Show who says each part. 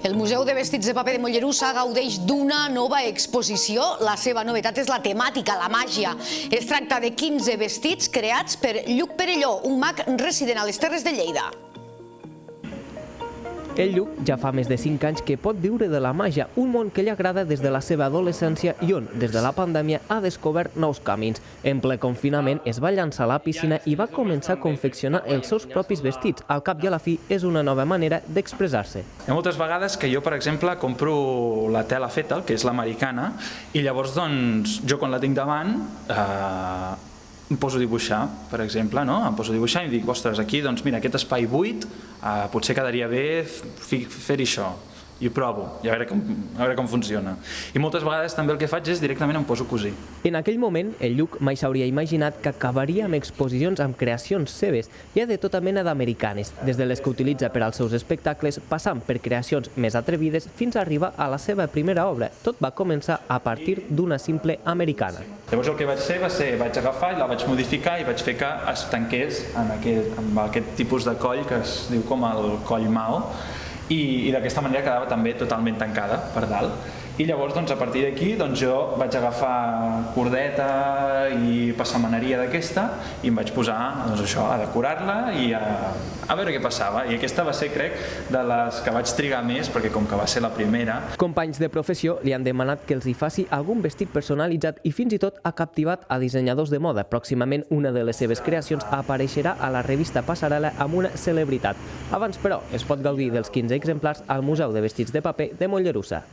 Speaker 1: El Museu de Vestits de Paper de Mollerussa gaudeix d'una nova exposició. La seva novetat és la temàtica, la màgia. Es tracta de 15 vestits creats per Lluc Perelló, un mag resident a les Terres de Lleida.
Speaker 2: El Lluc ja fa més de 5 anys que pot viure de la màgia, un món que li agrada des de la seva adolescència i on, des de la pandèmia, ha descobert nous camins. En ple confinament es va llançar a la piscina i va començar a confeccionar els seus propis vestits. Al cap i a la fi és una nova manera d'expressar-se.
Speaker 3: Hi ha moltes vegades que jo, per exemple, compro la tela feta, que és l'americana, i llavors doncs, jo quan la tinc davant em poso a dibuixar, per exemple, no? Em poso a dibuixar i dic, ostres, aquí, doncs mira, aquest espai buit, potser quedaria bé fer-hi això. I ho provo, i a veure com funciona. I moltes vegades també el que faig és directament em poso a cosir.
Speaker 2: En aquell moment, el Lluc mai s'hauria imaginat que acabaria amb exposicions amb creacions seves. Hi ha de tota mena d'americаnes, des de les que utilitza per als seus espectacles, passant per creacions més atrevides fins a arribar a la seva primera obra. Tot va començar a partir d'una simple americana.
Speaker 3: Llavors el que vaig fer vaig agafar i la vaig modificar i vaig fer que es tanqués amb aquest tipus de coll que es diu com el coll Mao, i d'aquesta manera quedava també totalment tancada per dalt. I llavors, a partir d'aquí, jo vaig agafar cordeta i passamaneria d'aquesta i em vaig posar a decorar-la i a veure què passava. I aquesta va ser, crec, de les que vaig trigar més, perquè com que va ser la primera.
Speaker 2: Companys de professió li han demanat que els hi faci algun vestit personalitzat i fins i tot ha captivat a dissenyadors de moda. Pròximament, una de les seves creacions apareixerà a la revista Passarel·la amb una celebritat. Abans, però, es pot gaudir dels 15 exemplars al Museu de Vestits de Paper de Mollerussa.